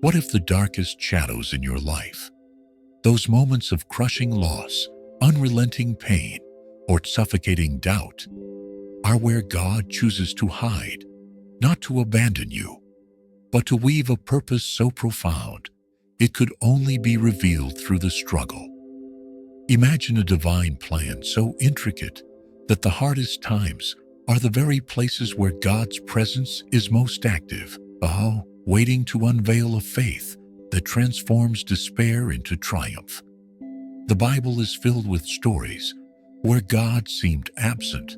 What if the darkest shadows in your life, those moments of crushing loss, unrelenting pain, or suffocating doubt, are where God chooses to hide, not to abandon you, but to weave a purpose so profound it could only be revealed through the struggle? Imagine a divine plan so intricate that the hardest times are the very places where God's presence is most active, waiting to unveil a faith that transforms despair into triumph. The Bible is filled with stories where God seemed absent,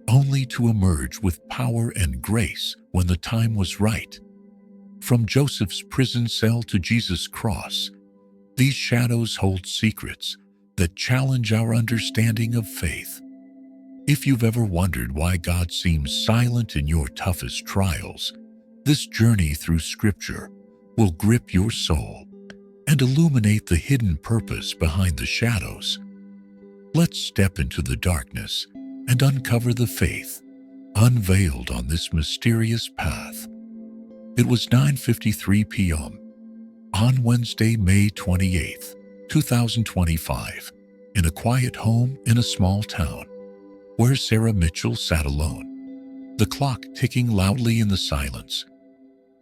only to emerge with power and grace when the time was right. From Joseph's prison cell to Jesus' cross, these shadows hold secrets that challenge our understanding of faith. If you've ever wondered why God seems silent in your toughest trials, this journey through Scripture will grip your soul and illuminate the hidden purpose behind the shadows. Let's step into the darkness and uncover the faith unveiled on this mysterious path. It was 9:53 p.m. on Wednesday, May 28, 2025, in a quiet home in a small town, where Sarah Mitchell sat alone, the clock ticking loudly in the silence.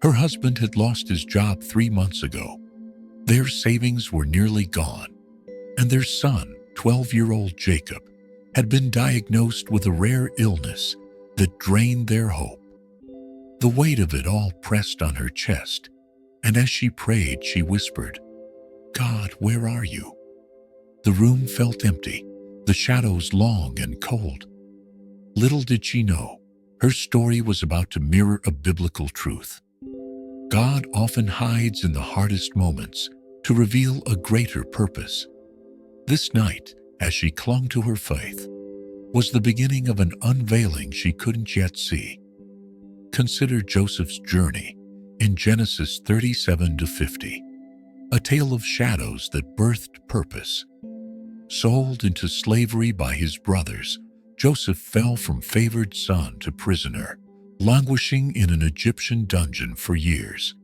Her husband had lost his job 3 months ago. Their savings were nearly gone, and their son, 12-year-old Jacob, had been diagnosed with a rare illness that drained their hope. The weight of it all pressed on her chest, and as she prayed, she whispered, "God, where are you?" The room felt empty, the shadows long and cold. Little did she know, her story was about to mirror a biblical truth. God often hides in the hardest moments to reveal a greater purpose. This night, as she clung to her faith, was the beginning of an unveiling she couldn't yet see. Consider Joseph's journey in Genesis 37-50, a tale of shadows that birthed purpose. Sold into slavery by his brothers, Joseph fell from favored son to prisoner, languishing in an Egyptian dungeon for years.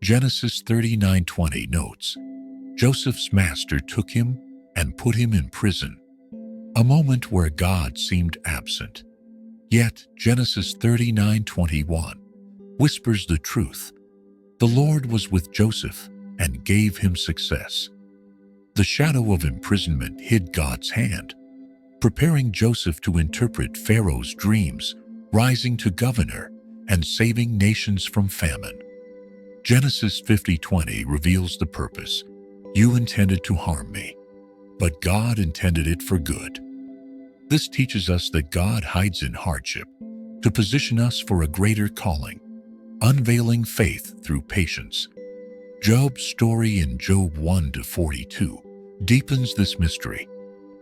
Genesis 39:20 notes, Joseph's master took him and put him in prison, a moment where God seemed absent. Yet Genesis 39:21 whispers the truth. The Lord was with Joseph and gave him success. The shadow of imprisonment hid God's hand, preparing Joseph to interpret Pharaoh's dreams, rising to governor, and saving nations from famine. Genesis 50:20 reveals the purpose. You intended to harm me, but God intended it for good. This teaches us that God hides in hardship to position us for a greater calling, unveiling faith through patience. Job's story in Job 1-42 deepens this mystery.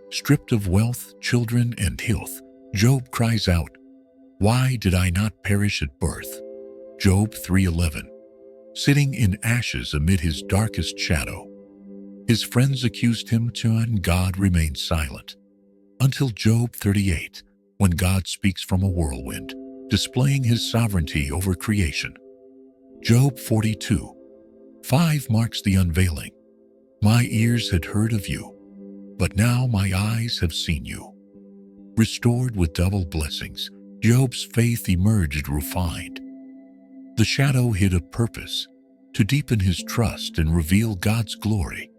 Stripped of wealth, children, and health, Job cries out, "Why did I not perish at birth?" Job 3:11. Sitting in ashes amid his darkest shadow, his friends accused him, and God remained silent. Until Job 38, when God speaks from a whirlwind, displaying his sovereignty over creation. Job 42:5 marks the unveiling. My ears had heard of you, but now my eyes have seen you. Restored with double blessings, Job's faith emerged refined. The shadow hid a purpose to deepen his trust and reveal God's glory,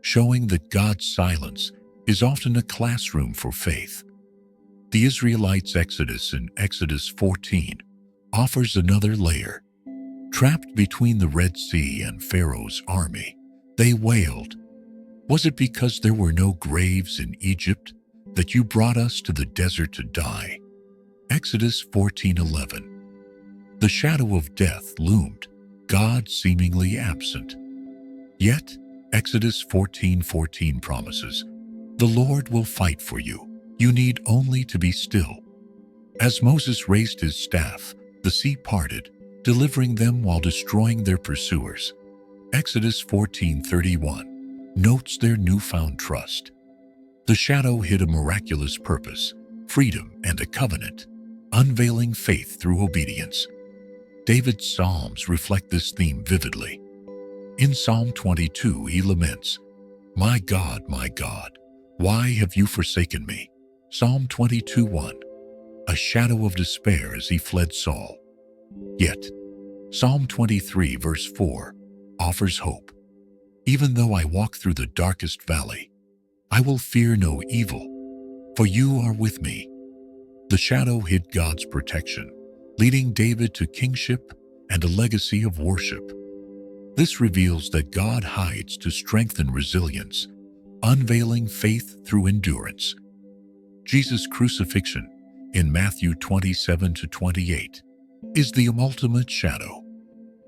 showing that God's silence is often a classroom for faith. The Israelites' exodus in Exodus 14 offers another layer. Trapped between the Red Sea and Pharaoh's army, they wailed, "Was it because there were no graves in Egypt that you brought us to the desert to die?" Exodus 14:11. The shadow of death loomed, God seemingly absent. Yet, Exodus 14:14 promises, "The Lord will fight for you. You need only to be still." As Moses raised his staff, the sea parted, delivering them while destroying their pursuers. Exodus 14:31 notes their newfound trust. The shadow hid a miraculous purpose, freedom, and a covenant, unveiling faith through obedience. David's Psalms reflect this theme vividly. In Psalm 22, he laments, my God, why have you forsaken me?" Psalm 22:1, a shadow of despair as he fled Saul. Yet, Psalm 23, verse 4, offers hope. "Even though I walk through the darkest valley, I will fear no evil, for you are with me." The shadow hid God's protection, leading David to kingship and a legacy of worship. This reveals that God hides to strengthen resilience, unveiling faith through endurance. Jesus' crucifixion in Matthew 27-28 is the ultimate shadow.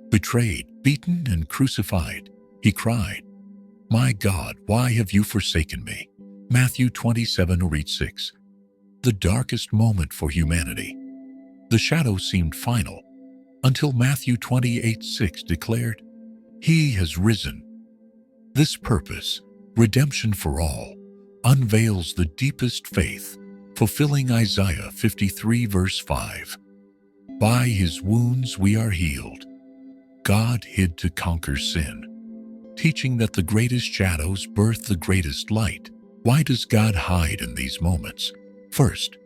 Betrayed, beaten, and crucified, he cried, "My God, why have you forsaken me?" Matthew 27:6. The darkest moment for humanity. The shadow seemed final until Matthew 28:6 declared, "He has risen." This purpose, redemption for all, unveils the deepest faith, fulfilling Isaiah 53 verse 5. By his wounds we are healed. God hid to conquer sin, teaching that the greatest shadows birth the greatest light. Why does God hide in these moments? First,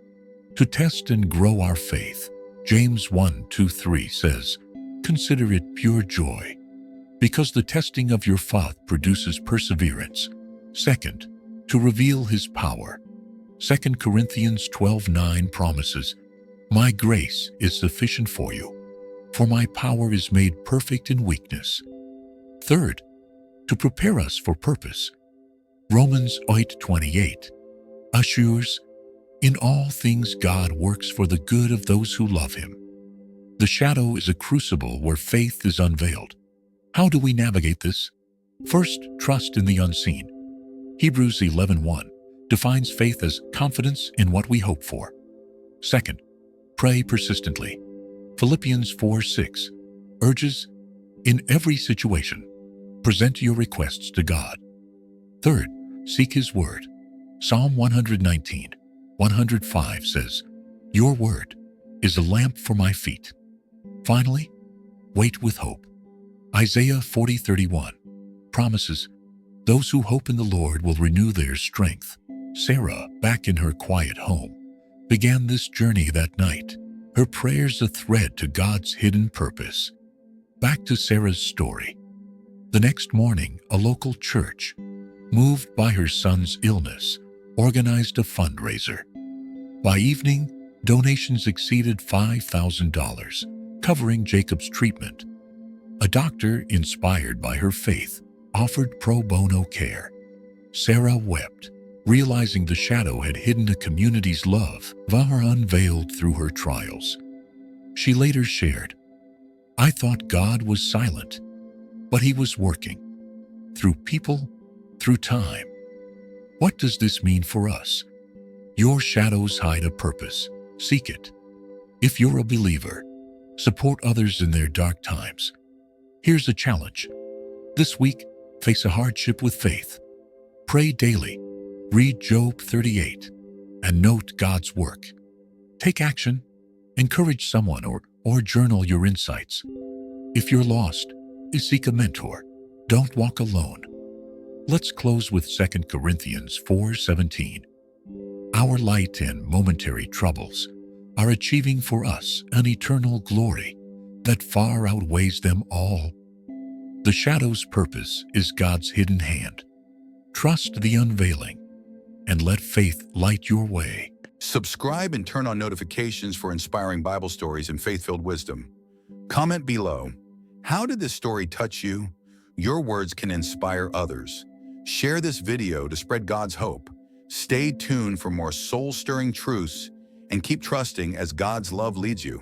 to test and grow our faith. James 1:2-3 says, "Consider it pure joy, because the testing of your faith produces perseverance." Second, to reveal his power. 2 Corinthians 12:9 promises, "My grace is sufficient for you, for my power is made perfect in weakness." Third, to prepare us for purpose. Romans 8:28 assures, "In all things God works for the good of those who love him." The shadow is a crucible where faith is unveiled. How do we navigate this? First, trust in the unseen. Hebrews 11:1 defines faith as confidence in what we hope for. Second, pray persistently. Philippians 4:6 urges, "In every situation, present your requests to God." Third, seek his word. Psalm 119:105 says, "Your word is a lamp for my feet." Finally, wait with hope. Isaiah 40:31 promises, "Those who hope in the Lord will renew their strength." Sarah, back in her quiet home, began this journey that night, her prayers a thread to God's hidden purpose. Back to Sarah's story. The next morning, a local church, moved by her son's illness, organized a fundraiser. By evening, donations exceeded $5,000, covering Jacob's treatment. A doctor, inspired by her faith, offered pro bono care. Sarah wept, realizing the shadow had hidden a community's love, unveiled through her trials. She later shared, "I thought God was silent, but he was working. Through people, through time." What does this mean for us? Your shadows hide a purpose. Seek it. If you're a believer, support others in their dark times. Here's a challenge. This week, face a hardship with faith. Pray daily. Read Job 38 and note God's work. Take action. Encourage someone or journal your insights. If you're lost, seek a mentor. Don't walk alone. Let's close with 2 Corinthians 4:17. Our light and momentary troubles are achieving for us an eternal glory that far outweighs them all. The shadow's purpose is God's hidden hand. Trust the unveiling and let faith light your way. Subscribe and turn on notifications for inspiring Bible stories and faith-filled wisdom. Comment below. How did this story touch you? Your words can inspire others. Share this video to spread God's hope. Stay tuned for more soul-stirring truths and keep trusting as God's love leads you.